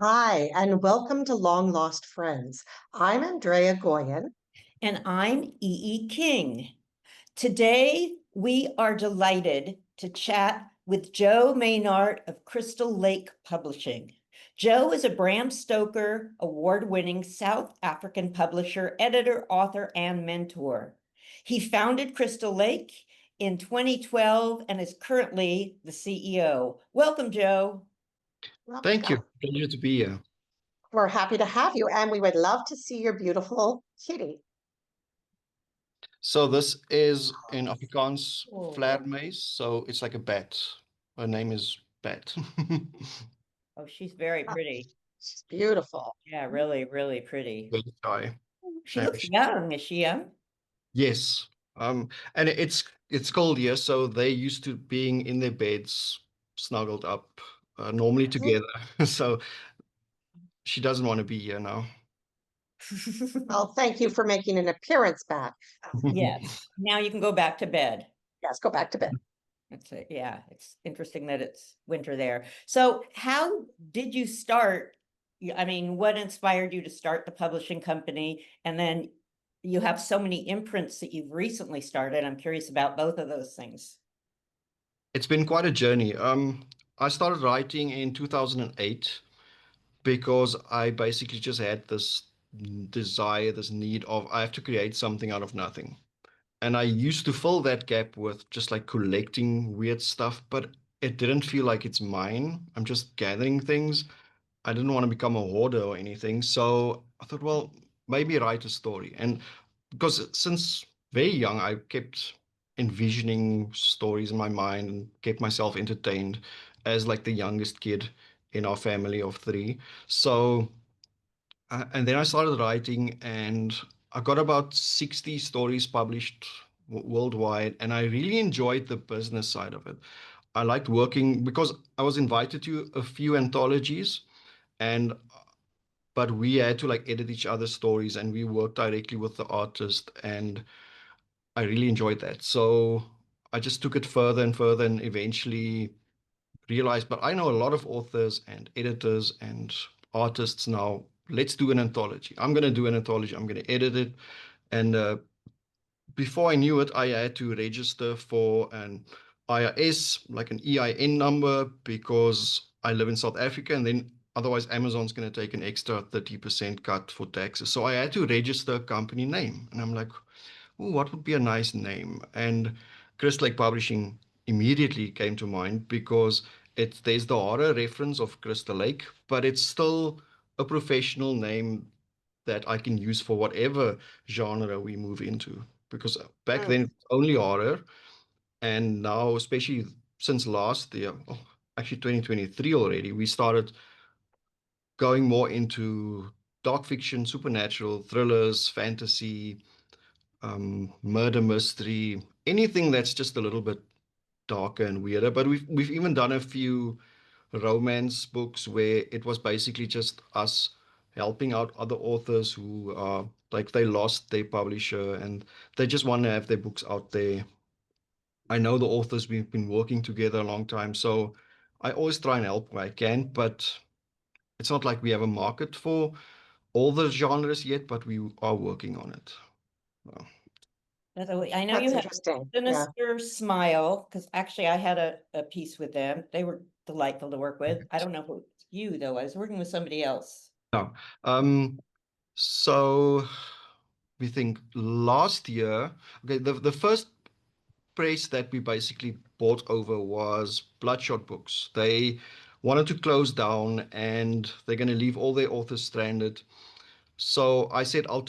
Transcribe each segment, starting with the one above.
Hi, and welcome to Long Lost Friends. I'm Andrea Goyan. And I'm E. King. Today, we are delighted to chat with Joe Mynhardt of Crystal Lake Publishing. Joe is a Bram Stoker award-winning South African publisher, editor, author, and mentor. He founded Crystal Lake in 2012 and is currently the CEO. Welcome, Joe. Thank you. Welcome. Pleasure to be here. We're happy to have you, and we would love to see your beautiful kitty. So this is in Afrikaans Oh, vleermuis, so it's like a bat. Her name is Bat. oh, she's very Ah, pretty. she's beautiful. Yeah, really, really pretty. Very shy. She looks young. Is she young? Yes. And it's cold here, so they used to being in their beds, snuggled up, normally Mhm. together. So she doesn't want to be here now. Well, thank you for making an appearance back. Yes. Now you can go back to bed. Yes, go back to bed. That's it. Yeah, it's interesting that it's winter there. So, how did you start? I mean, what inspired you to start the publishing company? And then you have so many imprints that you've recently started. I'm curious about both of those things. It's been quite a journey. I started writing in 2008 because I basically just had this desire, this need of I have to create something out of nothing. And I used to fill that gap with just like collecting weird stuff, but it didn't feel like it's mine. I'm just gathering things. I didn't want to become a hoarder or anything. So I thought, well, maybe write a story. And because since very young, I kept envisioning stories in my mind and kept myself entertained as like the youngest kid in our family of three. So, and then I started writing, and I got about 60 stories published worldwide, and I really enjoyed the business side of it. I liked working because I was invited to a few anthologies, and but we had to like edit each other's stories, and we worked directly with the artist, and I really enjoyed that. So I just took it further and further, and eventually realized, but I know a lot of authors and editors and artists now. Let's do an anthology. I'm going to do an anthology. I'm going to edit it. And before I knew it, I had to register for an IRS, like an EIN number, because I live in South Africa. And then otherwise, Amazon's going to take an extra 30% cut for taxes. So I had to register a company name. And I'm like, ooh, what would be a nice name? And Chris Lake Publishing immediately came to mind because there's the horror reference of Crystal Lake, but it's still a professional name that I can use for whatever genre we move into. Because back Mm. then it's only horror, and now, especially since last year, actually 2023 already, we started going more into dark fiction, supernatural, thrillers, fantasy, murder mystery, anything that's just a little bit darker and weirder. But we've even done a few romance books where it was basically just us helping out other authors who are like they lost their publisher and they just want to have their books out there. I know the authors, we've been working together a long time, so I always try and help where I can, but it's not like we have a market for all the genres yet, but we are working on it. Well, I know you That's have interesting. Yeah. Sinister Smile, because actually I had a piece with them. They were delightful to work with. I don't know if it was you, though. I was working with somebody else. no. So we think last year, okay, the first press that we basically bought over was Bloodshot Books. They wanted to close down and they're going to leave all their authors stranded. So I said, we'll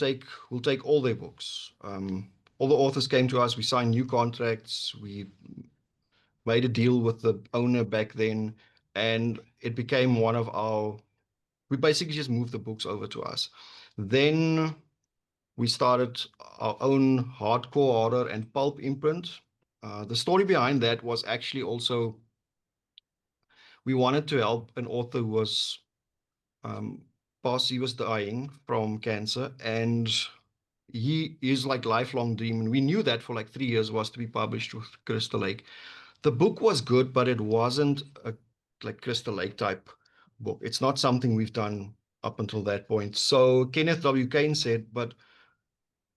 take all their books. All the authors came to us. We signed new contracts. We made a deal with the owner back then, and it became one of our. We basically just moved the books over to us. Then we started our own hardcore horror and pulp imprint. The story behind that was actually also we wanted to help an author who was um, he was dying from cancer, and he is like lifelong dream. And we knew that for like 3 years was to be published with Crystal Lake. The book was good, but it wasn't a like Crystal Lake type book. It's not something we've done up until that point. So Kenneth W. Kane said, but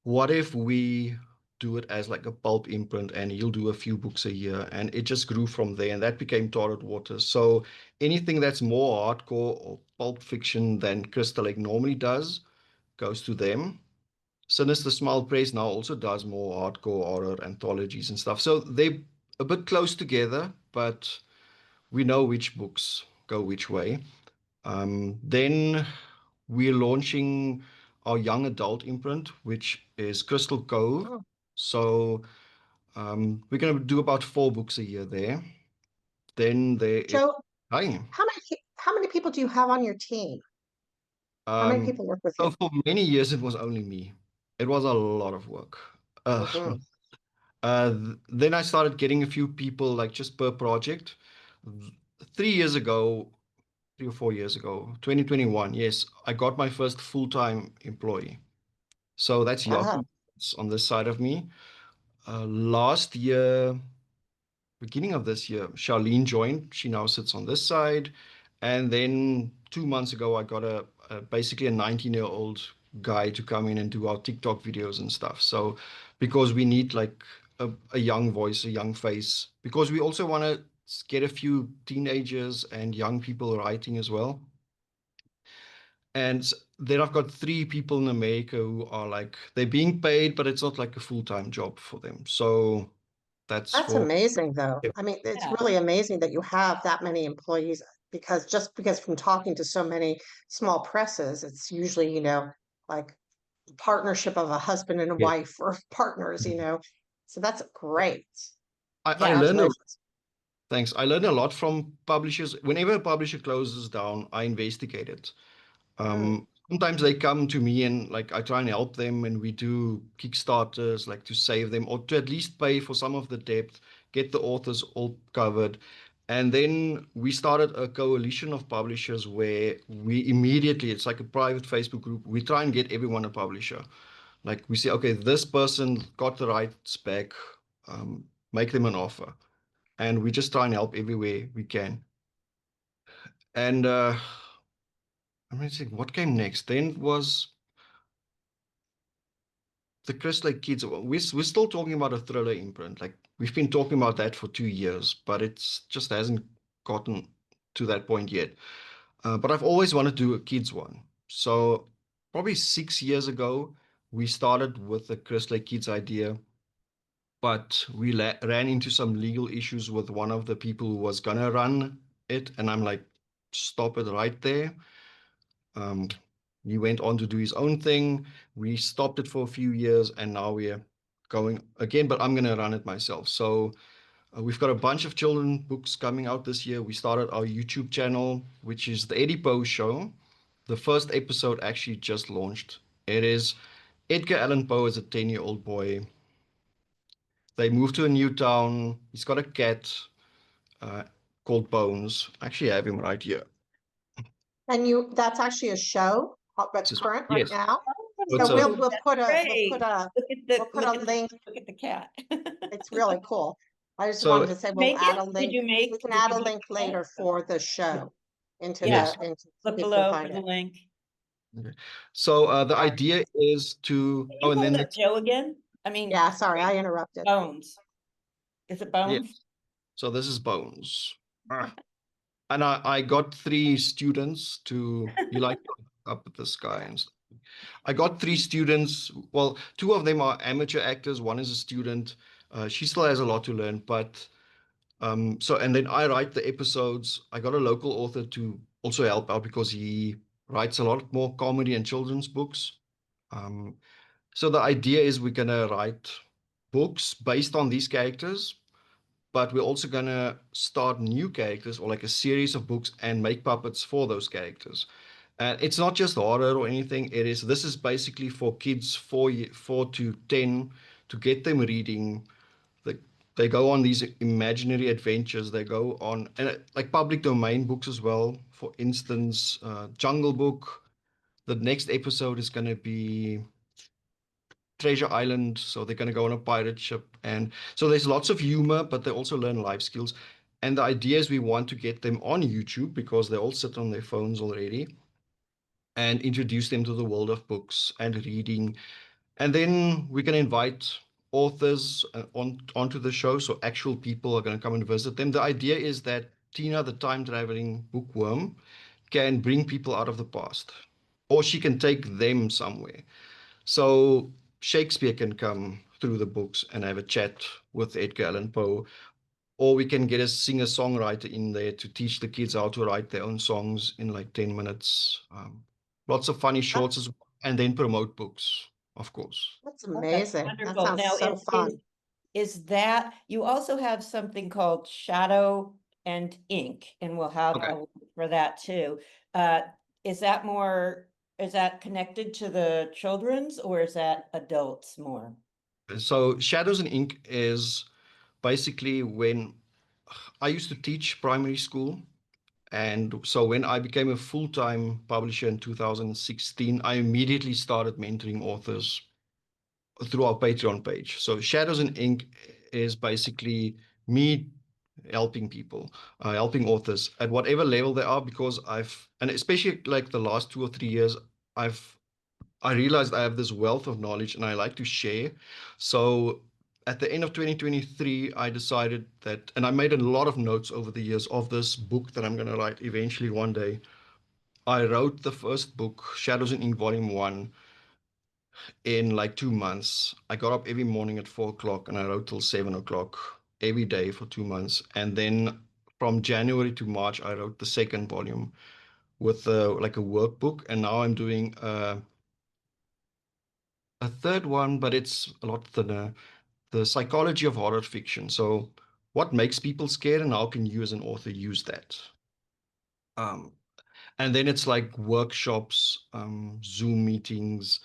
what if we do it as like a pulp imprint and he'll do a few books a year? And it just grew from there, and that became Torrid Waters. So anything that's more hardcore or pulp fiction than Crystal Lake normally does goes to them. Sinister Smile Press now also does more hardcore horror anthologies and stuff. So they're a bit close together, but we know which books go which way. Then we're launching our young adult imprint, which is Crystal Cove. Oh. So we're going to do about 4 books a year there. Then there is Joe, Hi. how many people do you have on your team? How many Um, people work with so you? for many years it was only me. It was a lot of work. Uh, Hmm. then I started getting a few people like just per project. 3 years ago, 3 or 4 years ago, 2021, yes, I got my first full-time employee. So that's Wow. Jakob on this side of me. Last year, beginning of this year, Charlene joined. She now sits on this side. And then 2 months ago, I got basically a 19-year-old guy to come in and do our TikTok videos and stuff. So because we need like a young voice, a young face, because we also want to get a few teenagers and young people writing as well. And then I've got 3 people in America who are like, they're being paid, but it's not like a full-time job for them. So that's That's for, amazing, though. yeah. I mean, it's Yeah. really amazing that you have that many employees because from talking to so many small presses, it's usually, like partnership of a husband and a Yeah. wife or partners, So that's great. I Yeah. learned Congratulations. thanks. I learned a lot from publishers. Whenever a publisher closes down, I investigate it. Mm. Sometimes they come to me and like I try and help them, and we do Kickstarters like to save them or to at least pay for some of the debt, get the authors all covered. And then we started a coalition of publishers where we immediately, it's like a private Facebook group, we try and get everyone a publisher. Like we say, okay, this person got the right spec, make them an offer. And we just try and help everywhere we can. And I'm going to think what came next. Then was the Chris Lake Kids. We're still talking about a thriller imprint. Like we've been talking about that for 2 years, but it's just hasn't gotten to that point yet. But I've always wanted to do a kids one. So probably 6 years ago, we started with the Chris Lake Kids idea, but we ran into some legal issues with one of the people who was gonna run it, and I'm like, stop it right there. Um, he went on to do his own thing. We stopped it for a few years, and now we're going again, but I'm going to run it myself. So we've got a bunch of children books coming out this year. We started our YouTube channel, which is the Eddie Poe Show. The first episode actually just launched. It is Edgar Allan Poe as a 10-year-old boy. They moved to a new town. He's got a cat uh, called Bones. I actually have him right here. And that's actually a show that's current right Yes. now. So It's a Oh, we'll that's put a great. we'll put a link. Look at the cat. It's really cool. I just wanted so to say we'll Make add it? a link. We can Did add you a make link that? later for the show Yeah, yes. so look people can below for find the it. link. Okay. So the Sorry. idea is to, Can oh, you and hold then up Joe again? I mean, Yeah, sorry, I interrupted. Bones. Is it yeah. Bones? So this is Bones. And I got 3 students to, you like to look up at the sky and stuff. I got 3 students. Well, 2 of them are amateur actors. One is a student. She still has a lot to learn, but and then I write the episodes. I got a local author to also help out because he writes a lot more comedy and children's books. Um, So the idea is we're gonna write books based on these characters, but we're also gonna start new characters or like a series of books and make puppets for those characters. And it's not just horror or anything. This is basically for kids 4 to 10 to get them reading. They, they go on these imaginary adventures. They go on and like public domain books as well. For instance, Jungle Book. The next episode is gonna be Treasure Island, so they're going to go on a pirate ship. And so there's lots of humor, but they also learn life skills. And the idea is we want to get them on YouTube because they all sit on their phones already and introduce them to the world of books and reading. And then we can invite authors onto the show. So actual people are going to come and visit them. The idea is that Tina, the time traveling bookworm, can bring people out of the past, or she can take them somewhere. So Shakespeare can come through the books and have a chat with Edgar Allan Poe, or we can get a singer-songwriter in there to teach the kids how to write their own songs in like 10 minutes. Lots of funny shorts as well, and then promote books, of course. That's Oh, that's amazing. That wonderful. sounds Now, so fun. is that, you also have something called Shadow and Ink, and we'll have Okay. a link for that too. Uh, is that connected to the children's, or is that adults more? So Shadows and Ink is basically when I used to teach primary school. And so when I became a full-time publisher in 2016, I immediately started mentoring authors through our Patreon page. So Shadows and Ink is basically me helping people, helping authors at whatever level they are, because and especially like the last 2 or 3 years, I realized I have this wealth of knowledge and I like to share. So at the end of 2023, I decided that, and I made a lot of notes over the years of this book that I'm going to write eventually one day. I wrote the first book, Shadows and Ink Volume 1, in like 2 months. I got up every morning at 4 o'clock and I wrote till 7 o'clock every day for 2 months. And then from January to March, I wrote the second volume with like a workbook. And now I'm doing a third one, but it's a lot thinner. The psychology of horror fiction. So what makes people scared and how can you as an author use that? Um, and then it's like workshops, Zoom meetings.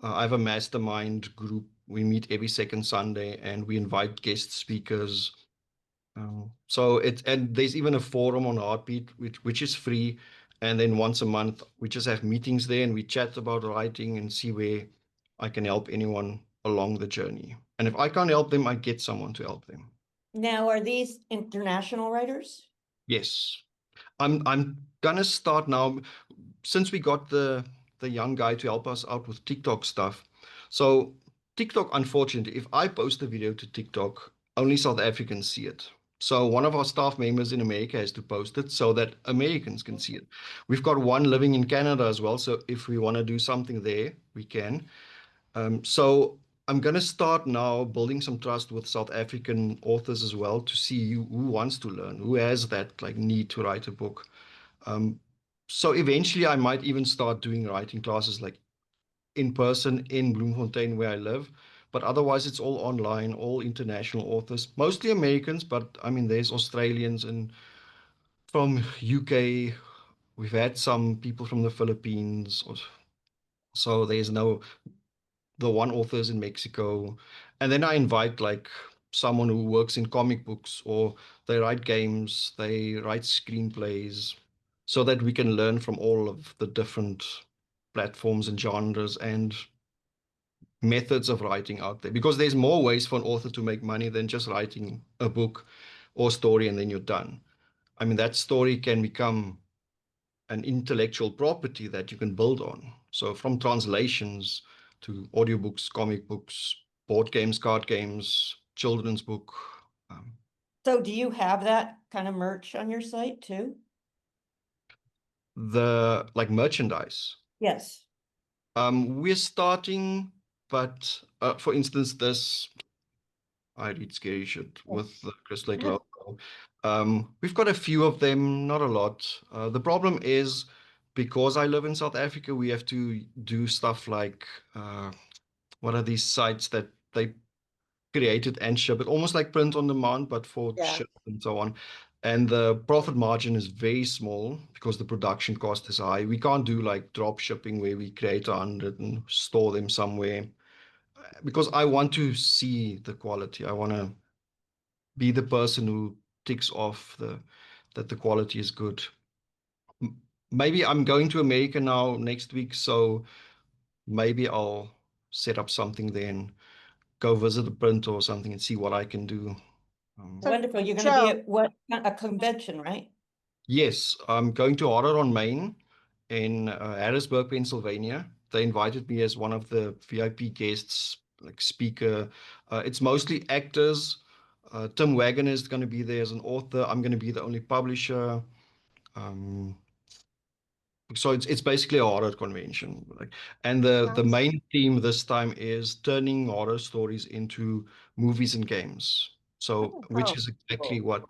I have a mastermind group. We meet every second Sunday and we invite guest speakers. And there's even a forum on Heartbeat, which is free. And then once a month, we just have meetings there and we chat about writing and see where I can help anyone along the journey. And if I can't help them, I get someone to help them. Now, are these international writers? Yes. I'm gonna start now since we got the young guy to help us out with TikTok stuff. So TikTok, unfortunately, if I post a video to TikTok, only South Africans see it. So one of our staff members in America has to post it so that Americans can see it. We've got one living in Canada as well, so if we want to do something there, we can. So I'm going to start now building some trust with South African authors as well to see who wants to learn, who has that like need to write a book. Um, so eventually I might even start doing writing classes like in person in Bloemfontein where I live. But otherwise it's all online, all international authors, mostly Americans, but I mean there's Australians and from UK. We've had some people from the Philippines. So there's no the one author is in Mexico. And then I invite like someone who works in comic books or they write games, they write screenplays, so that we can learn from all of the different platforms and genres and methods of writing out there. Because there's more ways for an author to make money than just writing a book or story and then you're done. I mean, that story can become an intellectual property that you can build on. So from translations to audiobooks, comic books, board games, card games, children's book. Um, So do you have that kind of merch on your site too? the like merchandise. Yes. We're starting, but for instance, this I read scary shit with the Chris Lake logo. We've got a few of them, not a lot. The problem is because I live in South Africa, we have to do stuff like what are these sites that they created and ship it, almost like print on demand, but for Yeah. ship and so on. And the profit margin is very small because the production cost is high. We can't do like drop shipping where we create 100 and store them somewhere because I want to see the quality. I want to be the person who ticks off that the quality is good. Maybe I'm going to America now next week, so maybe I'll set up something there and go visit a printer or something and see what I can do. So, Wonderful. You're going to be Joe, at what, a convention, right? Yes, I'm going to Horror on Main in Harrisburg, Pennsylvania. They invited me as one of the VIP guests, like speaker. It's mostly actors. Tim Waggoner is going to be there as an author. I'm going to be the only publisher. Um, so it's basically a horror convention. Like, and the nice. main theme this time is turning horror stories into movies and games. So, which Oh, is exactly Cool. what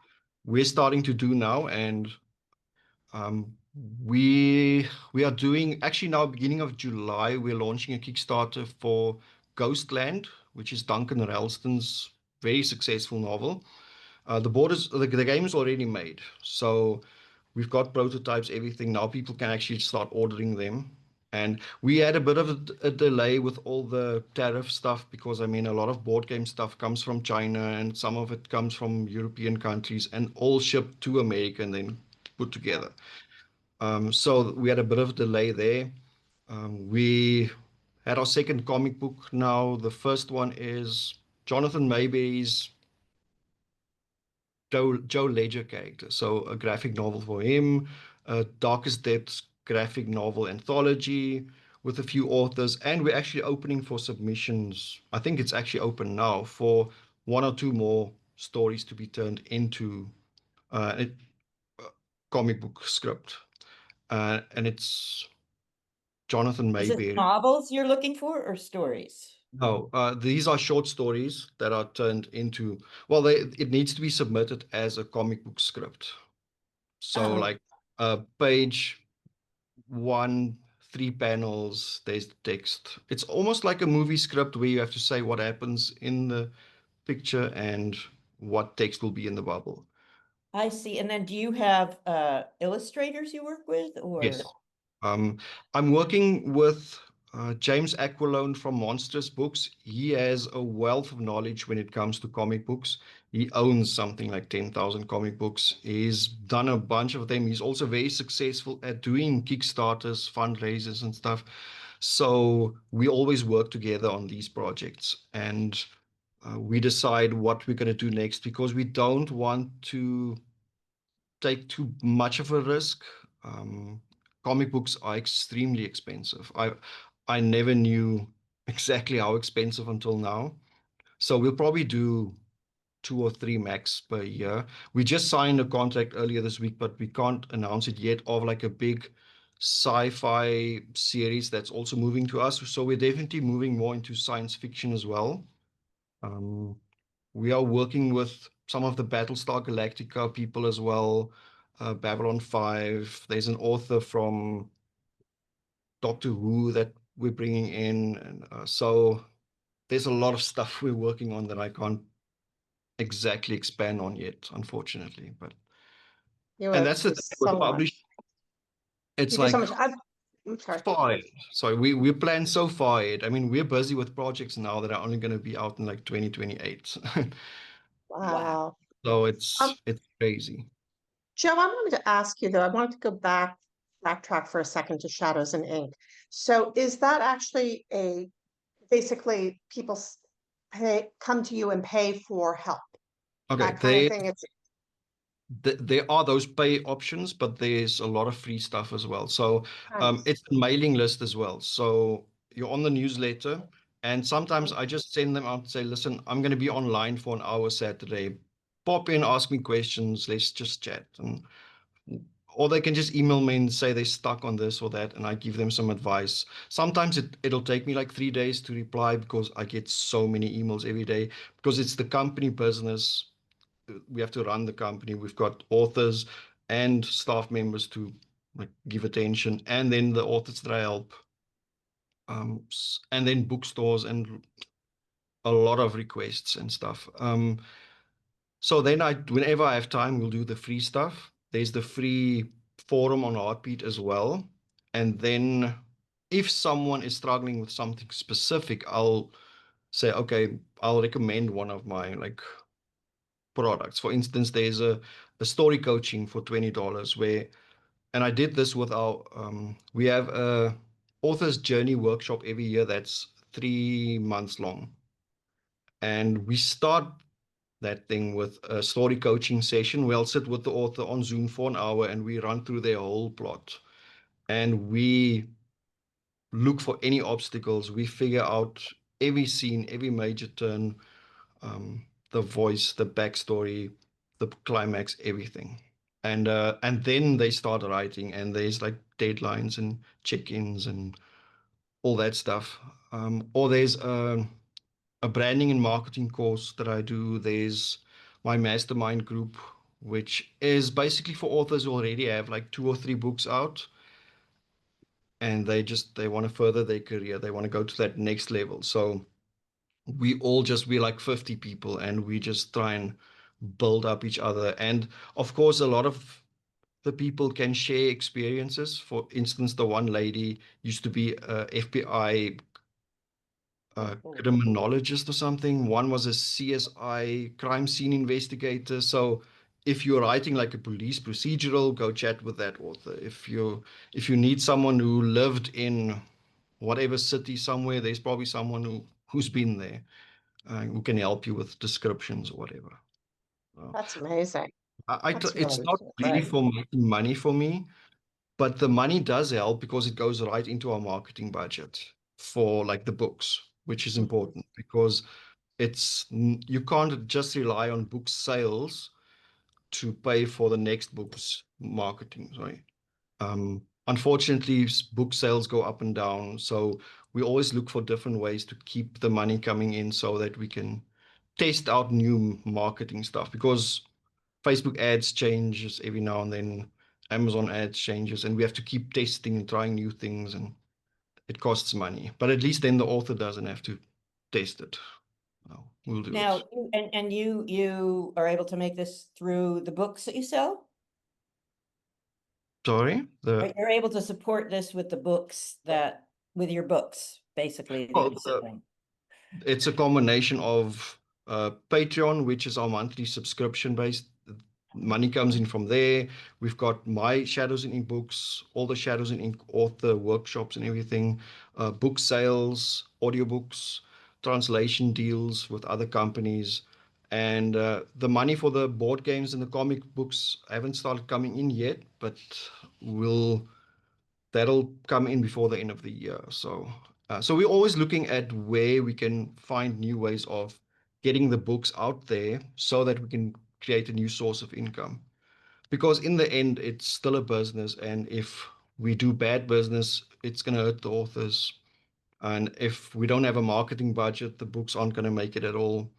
we're starting to do now, and um, we are doing actually now, beginning of July, we're launching a Kickstarter for Ghostland, which is Duncan Ralston's very successful novel. The game is already made, so we've got prototypes, everything. Now people can actually start ordering them. And we had a bit of a delay with all the tariff stuff because I mean a lot of board game stuff comes from China and some of it comes from European countries and all shipped to America and then put together. So we had a bit of a delay there. We had our second comic book now. The first one is Jonathan Mayberry's Joe Ledger character. So a graphic novel for him, a Darkest Depths graphic novel anthology with a few authors. And we're actually opening for submissions. I think it's actually open now for one or two more stories to be turned into a comic book script. And it's Jonathan Is it Mayberry. novels you're looking for or stories? No, these are short stories that are turned into, well, it needs to be submitted as a comic book script. So Oh, like page one, 3 panels, there's the text. It's almost like a movie script where you have to say what happens in the picture and what text will be in the bubble. I see. And then do you have illustrators you work with Yes. or? I'm working with James Aquilone from Monstrous Books. He has a wealth of knowledge when it comes to comic books. He owns something like 10,000 comic books. He's done a bunch of them. He's also very successful at doing Kickstarters, fundraisers, and stuff. So we always work together on these projects and we decide what we're going to do next because we don't want to take too much of a risk. Um, Comic books are extremely expensive. I never knew exactly how expensive until now. So we'll probably do 2 or 3 max per year. We just signed a contract earlier this week, but we can't announce it yet of like a big sci-fi series that's also moving to us. So we're definitely moving more into science fiction as well. Um, we are working with some of the Battlestar Galactica people as well, Babylon 5. There's an author from Doctor Who that we're bringing in. And so there's a lot of stuff we're working on that I can't exactly expand on yet, unfortunately. you And have that's the thing with so much. publishing. It's You do so like much. I'm sorry. far ahead. Sorry, we plan so far ahead. I mean, we're busy with projects now that are only going to be out in like 2028. Wow. Wow. So Um, it's crazy. Joe, I wanted to ask you though, I wanted to go backtrack for a second to Shadows and Ink. So is that actually basically people come to you and pay for help, Okay, that kind of thing? It's there are those pay options, but there's a lot of free stuff as well. So nice. it's a mailing list as well. So you're on the newsletter, and sometimes I just send them out and say, listen, I'm going to be online for an hour Saturday. Pop in, ask me questions, let's just chat. And or they can just email me and say they're stuck on this or that, and I give them some advice. Sometimes it'll take me like 3 days to reply because I get so many emails every day because it's the company business. We have to run the company. We've got authors and staff members to like give attention, and then the authors that I help, and then bookstores and a lot of requests and stuff. So then whenever I have time, we'll do the free stuff. There's the free forum on Heartbeat as well. And then if someone is struggling with something specific, I'll say, okay, I'll recommend one of my like products. For instance, there's a story coaching for $20 where, and I did this with we have a author's journey workshop every year that's 3 months long. And we start that thing with a story coaching session. We'll sit with the author on Zoom for an hour and we run through their whole plot. And we look for any obstacles. We figure out every scene, every major turn, the voice, the backstory, the climax, everything. And then they start writing, and there's like deadlines and check-ins and all that stuff. Or there's a branding and marketing course that I do. There's my mastermind group, which is basically for authors who already have like 2 or 3 books out, and they want to further their career. They want to go to that next level. So we're like 50 people, and we just try and build up each other. And of course, a lot of the people can share experiences. For instance, the one lady used to be a FBI criminologist or something. One was a CSI crime scene investigator. So if you're writing like a police procedural, go chat with that author. If you need someone who lived in whatever city somewhere, there's probably someone who's been there, who can help you with descriptions or whatever. That's amazing. That's It's really not really great. for making money for me, but the money does help because it goes right into our marketing budget for like the books, which is Mhm. important because you can't just rely on book sales to pay for the next book's marketing, right? Unfortunately, book sales go up and down, so we always look for different ways to keep the money coming in so that we can test out new marketing stuff because Facebook ads changes every now and then, Amazon ads changes, and we have to keep testing and trying new things, and it costs money. But at least then the author doesn't have to test it. No, we'll do it. Now, you are able to make this through the books that you sell? Sorry, Right, you're able to support this with the books with your books, basically, that oh, you're selling. it's a combination of Patreon, which is our monthly subscription based. Money comes in from there. We've got my Shadows in Ink books, all the Shadows in Ink author workshops and everything, book sales, audiobooks, translation deals with other companies. And the money for the board games and the comic books haven't started coming in yet, but that'll come in before the end of the year. So we're always looking at where we can find new ways of getting the books out there so that we can create a new source of income. Because in the end, it's still a business, and if we do bad business, it's going to hurt the authors. And if we don't have a marketing budget, the books aren't going to make it at all.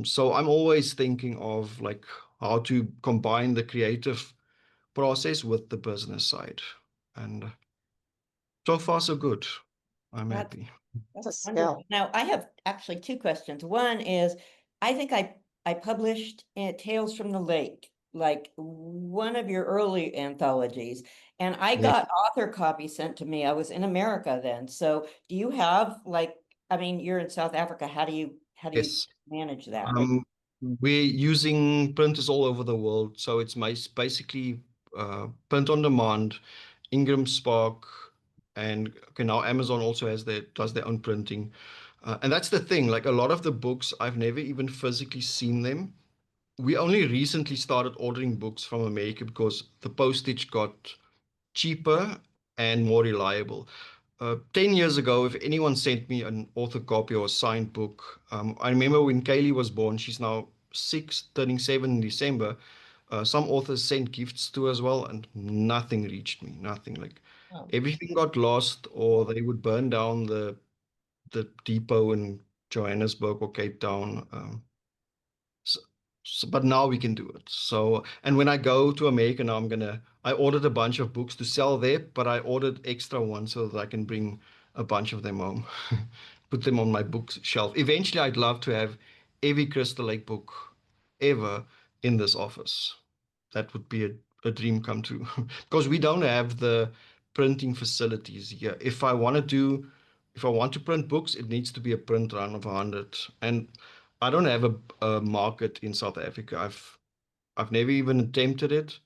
So I'm always thinking of like how to combine the creative process with the business side. And so far, so good. I'm That's happy. That's a wonderful. skill. Now, I have actually 2 questions. One is, I think I published Tales from the Lake, like one of your early anthologies, and I Yeah. got author copy sent to me. I was in America then. So do you have like, I mean, you're in South Africa. How do you Yes. manage that? Um, we're using printers all over the world, so it's basically print on demand, Ingram Spark, and okay, now Amazon also does their own printing. And that's the thing, like a lot of the books, I've never even physically seen them. We only recently started ordering books from America because the postage got cheaper and more reliable. 10 years ago, if anyone sent me an author copy or a signed book, I remember when Kaylee was born, she's now 6, turning 7 in December. Some authors sent gifts to as well, and nothing reached me. Nothing. Like Oh. everything got lost, or they would burn down the depot in Johannesburg or Cape Town. So, but now we can do it. So, and when I go to America now, I ordered a bunch of books to sell there, but I ordered extra ones so that I can bring a bunch of them home, put them on my bookshelf. Eventually, I'd love to have every Crystal Lake book ever in this office. That would be a dream come true because we don't have the printing facilities here. If I want to print books, it needs to be a print run of 100. And I don't have a market in South Africa. I've never even attempted it.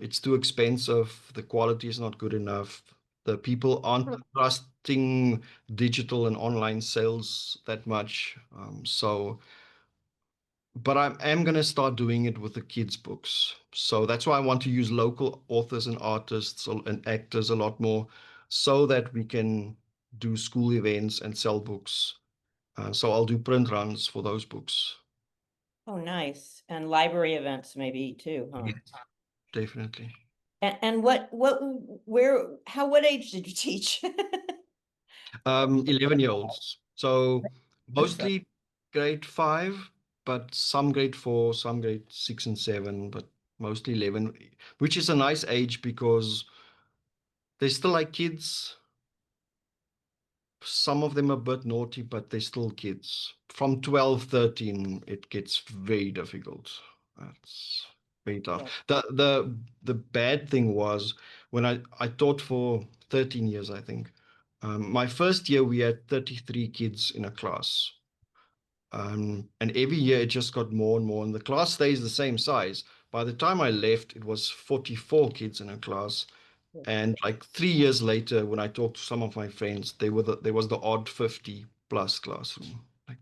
It's too expensive. The quality is not good enough. The people aren't trusting digital and online sales that much. So but I am going to start doing it with the kids' books. So that's why I want to use local authors and artists and actors a lot more so that we can do school events and sell books. So I'll do print runs for those books. Oh, nice. And library events maybe too, huh? Yes, definitely. And what age did you teach? 11-year-olds. So That's right. mostly grade 5, but some grade 4, some grade 6 and 7, but mostly 11, which is a nice age because they're still like kids. Some of them are a bit naughty, but they're still kids. From 12, 13, it gets very difficult. That's very tough. Yeah. The bad thing was when I taught for 13 years, I think. My first year, we had 33 kids in a class. And every year it just got more and more, and the class stays the same size. By the time I left, it was 44 kids in a class. And like 3 years later, when I talked to some of my friends, there was the odd 50 plus classroom. Like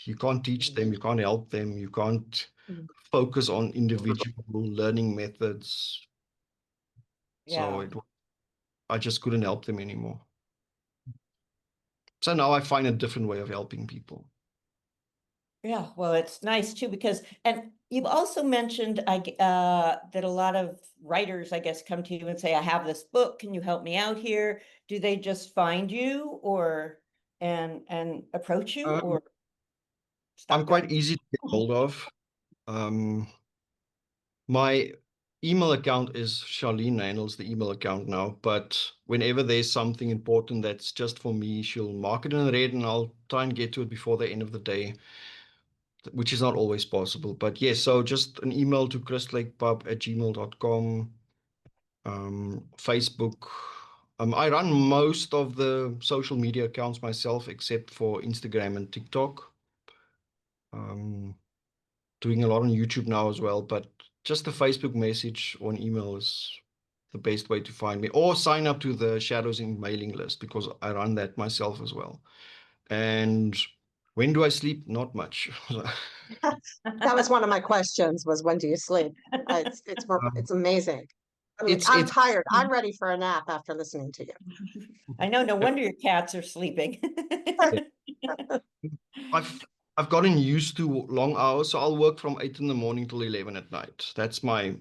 you can't teach them, you can't help them, you can't Mhm. focus on individual learning methods. So Yeah. I just couldn't help them anymore. So now I find a different way of helping people. Yeah, well, it's nice too because, and you've also mentioned that a lot of writers, I guess, come to you and say, I have this book, can you help me out here? Do they just find you or and approach you Um, or I'm stop by? quite easy to get hold of. Um, My email account is Charlene handles the email account now, but whenever there's something important that's just for me, she'll mark it in red and I'll try and get to it before the end of the day, which is not always possible. But yes, so just an email to chrislakepub@gmail.com, Facebook. I run most of the social media accounts myself, except for Instagram and TikTok. Um, Doing a lot on YouTube now as well, but just a Facebook message or an email is the best way to find me, or sign up to the Shadows in mailing list because I run that myself as well. And when do I sleep? Not much. That was one of my questions was when do you sleep? Um, It's amazing. I'm like, I'm it's tired. I'm ready for a nap after listening to you. I know, no wonder your cats are sleeping. I've I've gotten used to long hours, so I'll work from 8 in the morning till 11 at night. That's my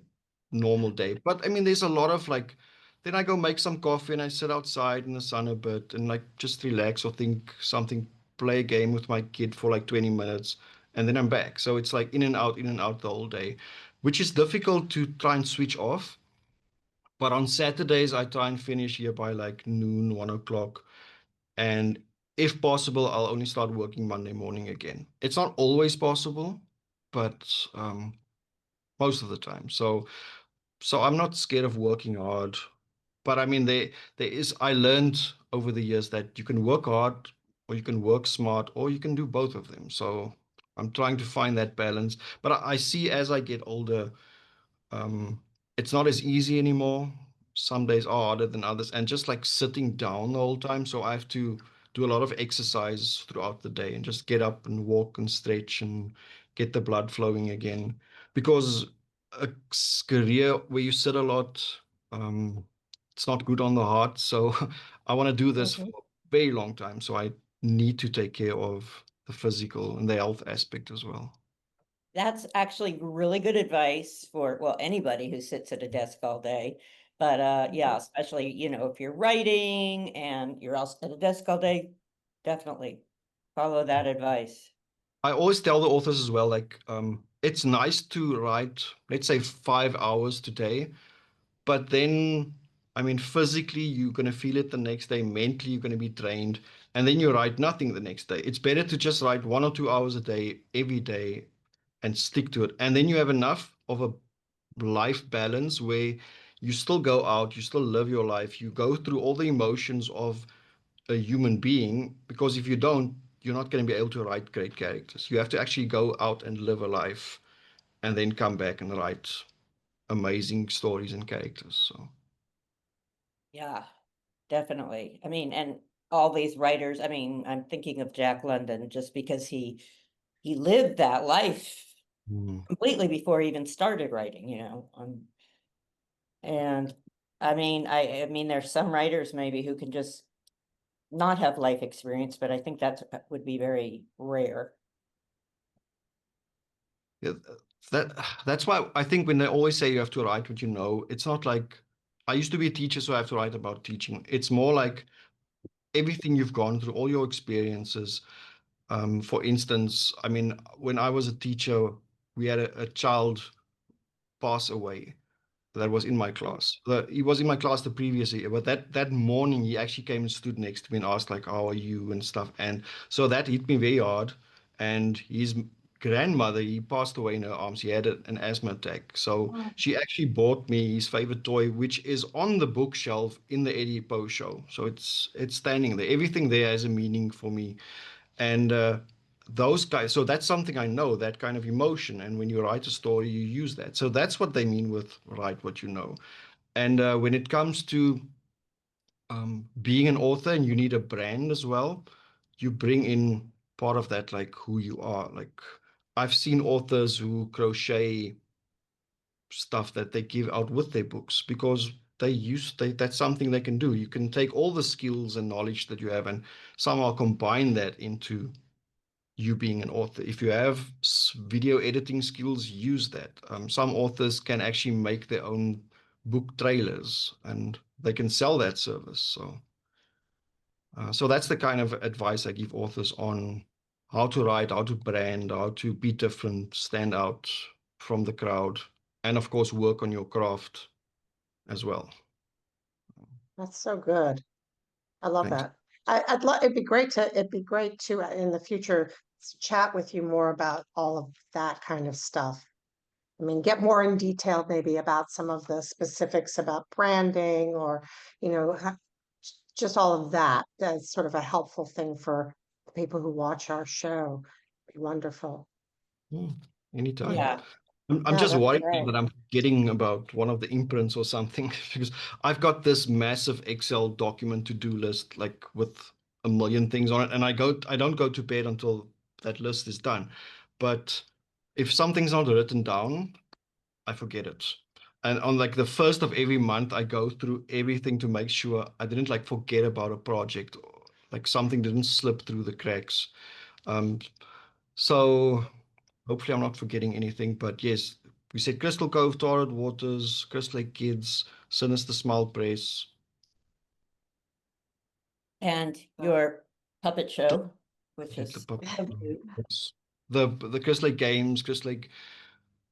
normal day. But I mean, there's a lot of like, then I go make some coffee and I sit outside in the sun a bit and like just relax or think something, play a game with my kid for like 20 minutes, and then I'm back. So it's like in and out the whole day, which is difficult to try and switch off. But on Saturdays, I try and finish here by like noon, 1 o'clock. And if possible, I'll only start working Monday morning again. It's not always possible, but most of the time. So I'm not scared of working hard. But I mean, there is. I learned over the years that you can work hard, or you can work smart, or you can do both of them. So I'm trying to find that balance. But I see as I get older, it's not as easy anymore. Some days are harder than others, and just like sitting down the whole time. So I have to do a lot of exercise throughout the day and just get up and walk and stretch and get the blood flowing again. Because a career where you sit a lot, um, it's not good on the heart. So I want to do this for Mhm. a very long time. So I need to take care of the physical and the health aspect as well. That's actually really good advice for, well, anybody who sits at a desk all day. But yeah, especially, if you're writing and you're also at a desk all day, definitely follow that advice. I always tell the authors as well, like, it's nice to write, let's say 5 hours today, but then, I mean, physically, you're going to feel it the next day, mentally, you're going to be drained, and then you write nothing the next day. It's better to just write 1 or 2 hours a day, every day, and stick to it. And then you have enough of a life balance where you still go out, you still live your life, you go through all the emotions of a human being, because if you don't, you're not going to be able to write great characters. You have to actually go out and live a life and then come back and write amazing stories and characters. So Yeah, definitely. I mean, and all these writers, I mean, I'm thinking of Jack London just because he he lived that life Mm. completely before he even started writing, and I mean, there's some writers maybe who can just not have life experience, but I think would be very rare. Yeah, that's why I think when they always say you have to write what you know, it's not like I used to be a teacher, so I have to write about teaching. It's more like everything you've gone through, all your experiences. For instance, I mean, when I was a teacher, we had a child pass away that was in my class. He was in my class the previous year, but that morning he actually came and stood next to me and asked like, "How are you?" and stuff. And so that hit me very hard. And his grandmother, he passed away in her arms. He had an asthma attack. So Oh. she actually bought me his favorite toy, which is on the bookshelf in the Eddie Poe show. So it's standing there. Everything there has a meaning for me. And those guys, so that's something I know, that kind of emotion. And when you write a story, you use that. So that's what they mean with write what you know. And when it comes to being an author and you need a brand as well, you bring in part of that, like who you are. Like I've seen authors who crochet stuff that they give out with their books because that's something they can do. You can take all the skills and knowledge that you have and somehow combine that into you being an author. If you have video editing skills, use that. Some authors can actually make their own book trailers and they can sell that service. So that's the kind of advice I give authors on how to write, how to brand, how to be different, stand out from the crowd, and of course, work on your craft as well. That's so good. I love Thanks. that. I'd love, it'd be great to in the future chat with you more about all of that kind of stuff. I mean, get more in detail maybe about some of the specifics about branding or, you know, just all of that. That's sort of a helpful thing for the people who watch our show. Be wonderful. Anytime. Yeah, I'm Yeah, just that'd be worried great. that I'm forgetting about one of the imprints or something because I've got this massive Excel document to-do list like with a million things on it, and I don't go to bed until that list is done. But if something's not written down, I forget it. And on like the first of every month, I go through everything to make sure I didn't like forget about a project or like something didn't slip through the cracks. Um, so hopefully I'm not forgetting anything, but yes, we said Crystal Cove, Torrid Waters, Crystal Lake Kids, Sinister Smile Press. and your puppet show, which Get the is pub- so cute. books. The Crystal Lake games, Crystal Lake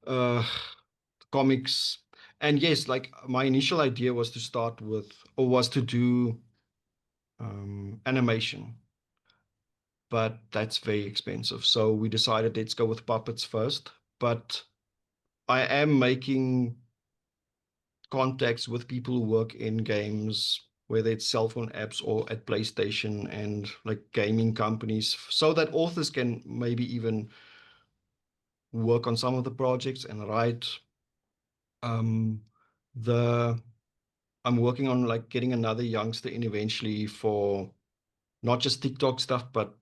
uh, comics. And yes, like my initial idea was to start with, or was to do animation, but that's very expensive. So we decided let's go with puppets first. But I am making contacts with people who work in games, whether it's cell phone apps or at PlayStation and like gaming companies, so that authors can maybe even work on some of the projects and write. Um, the I'm working on like getting another youngster in eventually for not just TikTok stuff, but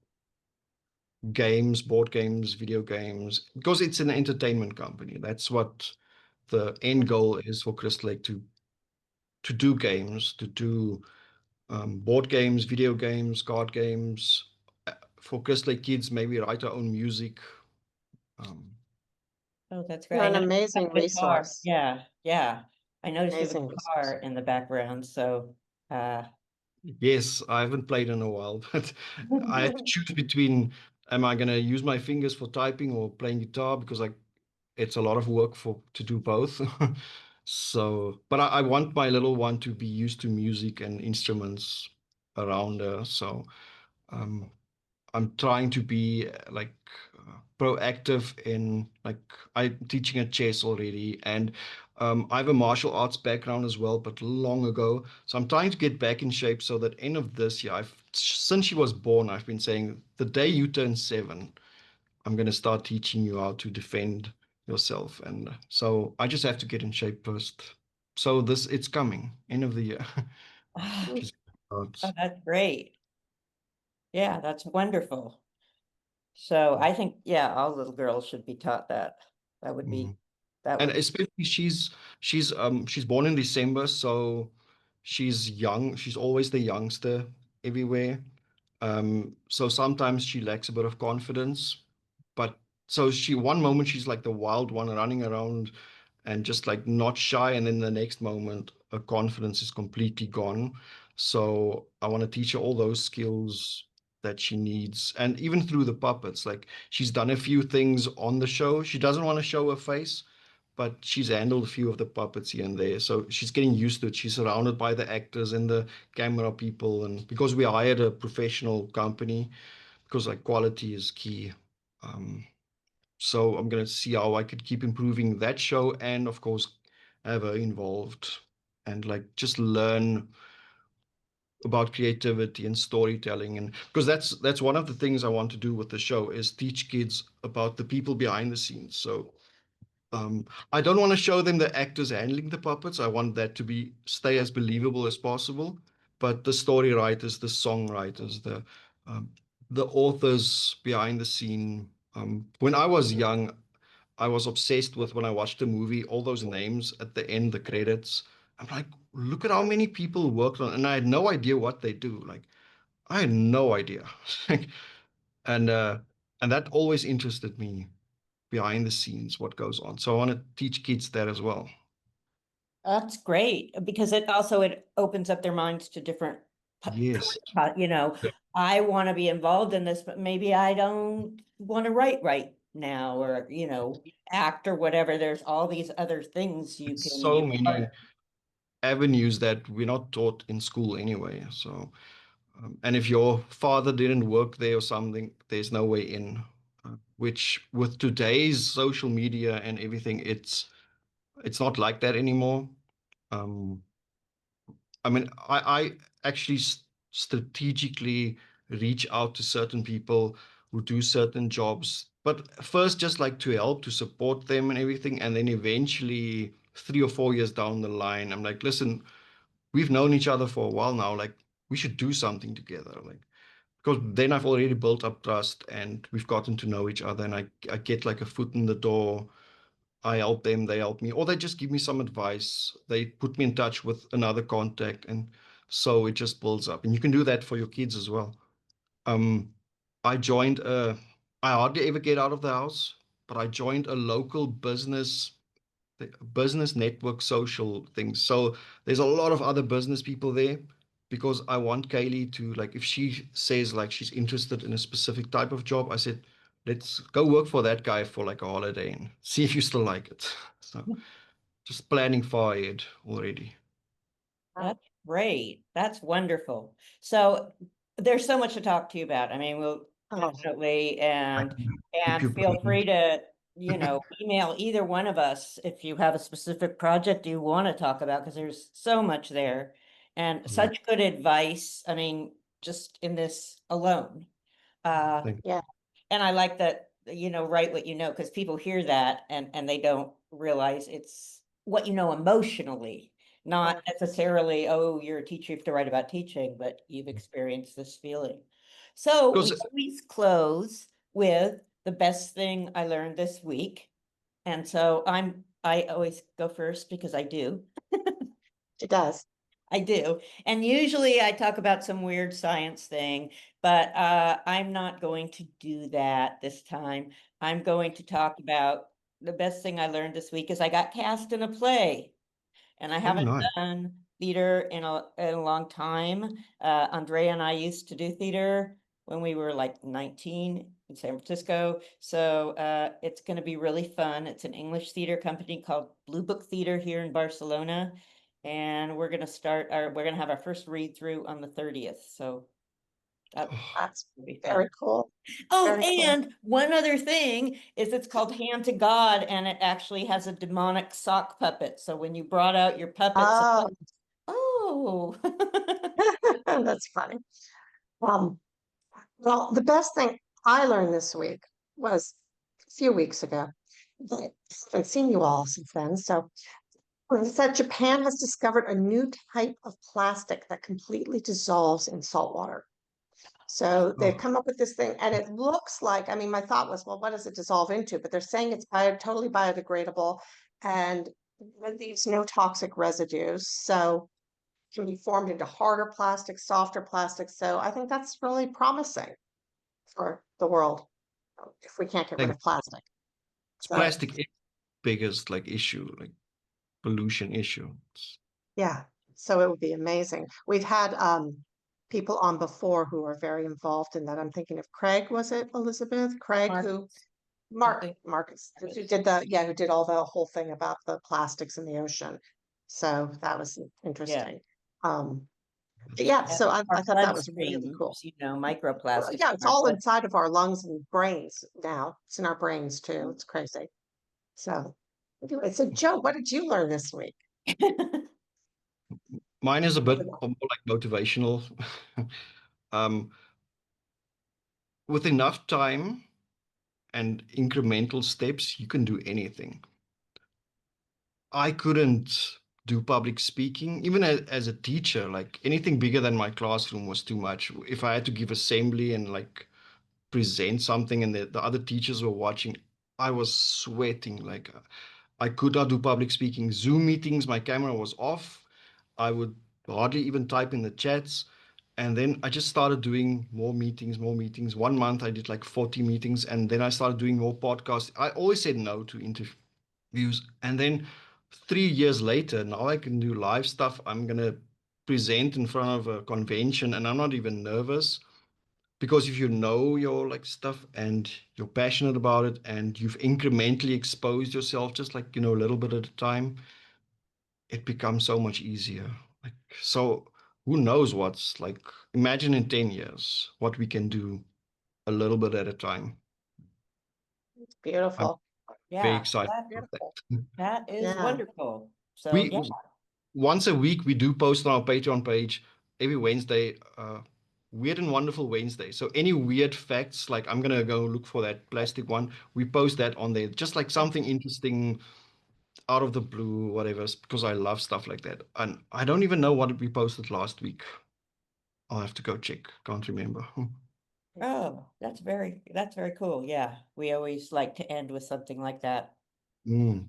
games, board games, video games, because it's an entertainment company. That's what the end goal is for Crystal Lake to do games, to do board games, video games, card games. For Crystal Lake Kids, maybe write our own music. Um, Oh, that's great. You're I an know you have amazing a guitar. resource. Yeah, yeah. I noticed you have a Amazing resource. guitar in the background, so uh yes, I haven't played in a while, but I have to choose between am I going to use my fingers for typing or playing guitar because like it's a lot of work for to do both. So, but I want my little one to be used to music and instruments around her. So, um, I'm trying to be like proactive in like I'm teaching at chess already, and I have a martial arts background as well, but long ago. So I'm trying to get back in shape so that end of this year, since she was born, I've been saying the day you turn 7, I'm going to start teaching you how to defend yourself, and so I just have to get in shape first. So it's coming end of the year. oh, Just start. that's great. Yeah, that's wonderful. So I think, yeah, all little girls should be taught that. That would be, that And would, especially she's born in December, so she's young. She's always the youngster everywhere. So sometimes she lacks a bit of confidence, but so she one moment she's like the wild one running around and just like not shy, and then the next moment her confidence is completely gone. So I want to teach her all those skills that she needs, and even through the puppets, like she's done a few things on the show. She doesn't want to show her face, but she's handled a few of the puppets here and there. So she's getting used to it. She's surrounded by the actors and the camera people. And because we hired a professional company, because like quality is key. Um, so I'm going to see how I could keep improving that show and of course have her involved and like just learn about creativity and storytelling. And because that's one of the things I want to do with the show is teach kids about the people behind the scenes. So I don't want to show them the actors handling the puppets. I want that to be stay as believable as possible. But the story writers, the songwriters, um, the authors behind the scene. When I was young, I was obsessed with when I watched a movie, all those names at the end, the credits. I'm like, look at how many people worked on, and I had no idea what they do. Like, I had no idea. and uh, and that always interested me behind the scenes, what goes on. So I want to teach kids that as well. that's great because it also, it opens up their minds to different, Yes. you know, I want to be involved in this, but maybe I don't want to write right now or, you know, act or whatever. There's all these other things you It's can so be part many of. avenues that we're not taught in school anyway. So, and if your father didn't work there or something, there's no way in. Which with today's social media and everything, it's not like that anymore. Um, I mean, I actually strategically reach out to certain people who do certain jobs, but first just like to help, to support them and everything. And then eventually, 3 or 4 years down the line, I'm like, listen, we've known each other for a while now. Like, we should do something together. Like, because then I've already built up trust and we've gotten to know each other, and I get like a foot in the door. I help them, they help me, or they just give me some advice. They put me in touch with another contact, and so it just builds up. And you can do that for your kids as well. Um, I joined I hardly ever get out of the house, but I joined a local business network social things. So there's a lot of other business people there because I want Kaylee to like if she says like she's interested in a specific type of job, I said, let's go work for that guy for like a holiday and see if you still like it. So just planning far ahead already. That's great. That's wonderful. So there's so much to talk to you about. I mean, we'll Oh, definitely, I and can keep and you feel free posted. to, email either one of us if you have a specific project you want to talk about, because there's so much there and Yeah, such good advice. I mean, just in this alone. Uh, thank yeah. and I like that, write what you know, because people hear that and they don't realize it's what you know emotionally, not necessarily, oh, you're a teacher, you have to write about teaching, but you've experienced this feeling. So we because always close with the best thing I learned this week. And so I always go first because I do. It does. I do. And usually I talk about some weird science thing, but I'm not going to do that this time. I'm going to talk about the best thing I learned this week is I got cast in a play, and I oh haven't nice. done theater in a long time. Andrea and I used to do theater when we were like 19 in San Francisco. So it's going to be really fun. It's an English theater company called Blue Book Theater here in Barcelona. And we're going to have our first read through on the 30th. So that Oh, That's will be fun. very cool. Oh, Very cool. and one other thing is it's called Hand to God, and it actually has a demonic sock puppet. So when you brought out your puppets, Oh, oh, that's funny. Um, well, the best thing I learned this week was a few weeks ago. But I haven't seen you all since then. So it said Japan has discovered a new type of plastic that completely dissolves in salt water. So they've Oh, come up with this thing, and it looks like, I mean, my thought was, well, what does it dissolve into? But they're saying it's totally biodegradable and it leaves no toxic residues. So it can be formed into harder plastics, softer plastics. So I think that's really promising for the world if we can't get rid like of plastic. So plastic is the biggest like issue, like pollution issue. yeah, so it would be amazing. We've had people on before who are very involved in that. I'm thinking of Craig, was it Elizabeth? Craig, Mark, who I think Marcus, it who was. did who did all the whole thing about the plastics in the ocean. So that was Yeah. interesting. But yeah, And so I our thought that was really bloodstream, cool. Well, microplastics yeah, in it's our all blood. inside of our lungs and brains now. It's in our brains too. It's crazy. So anyway, so Joe, what did you learn this week? Mine is a bit more like motivational. Um, with enough time and incremental steps, you can do anything. I couldn't do public speaking, even as a teacher, like anything bigger than my classroom was too much. If I had to give assembly and like present something and the other teachers were watching, I was sweating. Like I could not do public speaking. Zoom meetings, my camera was off. I would hardly even type in the chats. And then I just started doing more meetings, more meetings. 1 month I did like 40 meetings, and then I started doing more podcasts. I always said no to interviews. And then 3 years later, now I can do live stuff. I'm gonna present in front of a convention, and I'm not even nervous because if you know your like stuff and you're passionate about it and you've incrementally exposed yourself just like a little bit at a time, it becomes so much easier. Like, so who knows what's like, imagine in 10 years what we can do a little bit at a time. I'm Beautiful. very Yeah, excited about Beautiful. that. that is Yeah. wonderful. So We yeah. once a week we do post on our Patreon page every Wednesday, weird and wonderful Wednesday. So any weird facts, like I'm gonna go look for that plastic one. We post that on there, just like something interesting out of the blue, whatever, because I love stuff like that. And I don't even know what we posted last week. I'll have to go check. Can't remember. Oh, that's very cool. Yeah, we always like to end with something like that. Mm.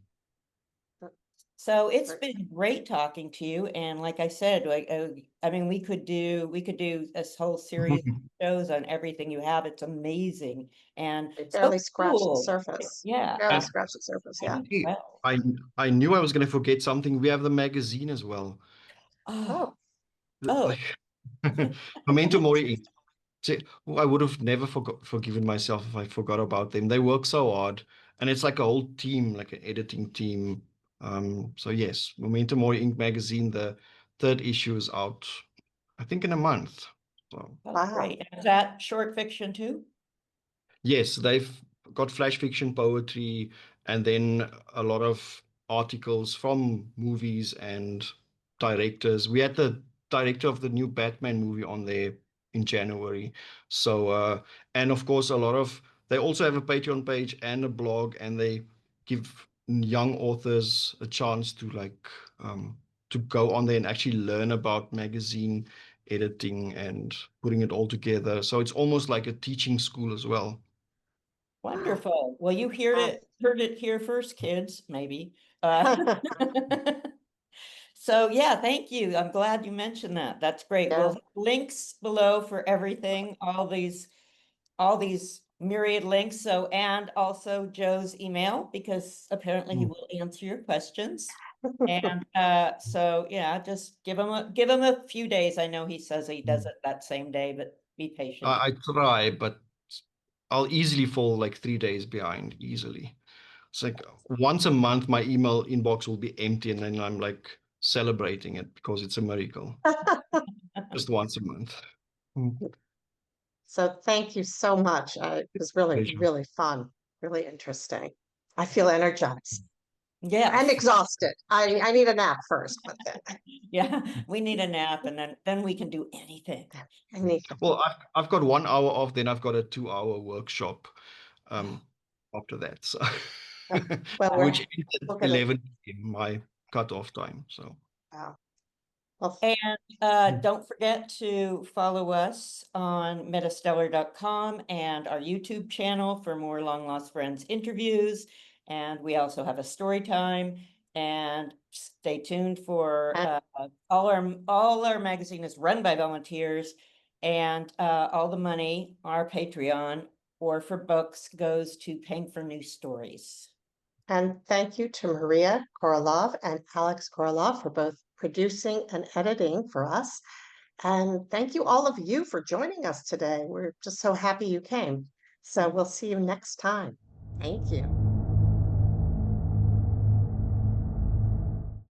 So it's Great. been great talking to you. And like I said, I mean, we could do this whole series of shows on everything you have. It's amazing and They so barely scratched the cool. surface. Yeah. Barely And scratched the surface. Yeah. hey, Well. I I knew I was gonna forget something. We have the magazine as well. Oh, Oh, oh, Like Memento Mori Ink. See, I would have never forgiven myself if I forgot about them. They work so hard, and it's like a whole team, like an editing team. So yes, Memento Mori Ink magazine, the third issue is out, I think in a month. So oh, wow. great. Is that short fiction too? yes, they've got flash fiction, poetry, and then a lot of articles from movies and directors. We had the director of the new Batman movie on there in January. So, and of course, they also have a Patreon page and a blog, and they give young authors a chance to to go on there and actually learn about magazine editing and putting it all together. So it's almost like a teaching school as well. Wow. Wonderful. Well, you heard it here first, kids, maybe. Uh, so yeah, thank you. I'm glad you mentioned that. That's great. Yeah. We'll have links below for everything, all these myriad links. So, and also Joe's email, because apparently he Mm. will answer your questions. And so yeah, just give him a few days. I know he says he does Mm. it that same day, but be patient. I try, but I'll easily fall like 3 days behind, easily. It's like once a month, my email inbox will be empty, and then I'm like celebrating it because it's a miracle. Just once a month. Mm. So thank you so much. It was really, Pleasure. really fun, really interesting. I feel energized and Yes. exhausted. I need a nap first, but then Yeah, we need a nap and then we can do anything. I need. Well, I've got 1 hour off, then I've got a 2 hour workshop after that. So Well, Wow. which ends at we're gonna. 11 p.m. my cutoff time. So Wow. Well, And don't forget to follow us on metastellar.com and our YouTube channel for more Long Lost Friends interviews. And we also have a story time. And stay tuned for all our magazine is run by volunteers, and all the money, our Patreon or for books, goes to paying for new stories. and thank you to Maria Korolov and Alex Korolov for both producing and editing for us. And thank you, all of you, for joining us today. We're just so happy you came. So we'll see you next time. Thank you.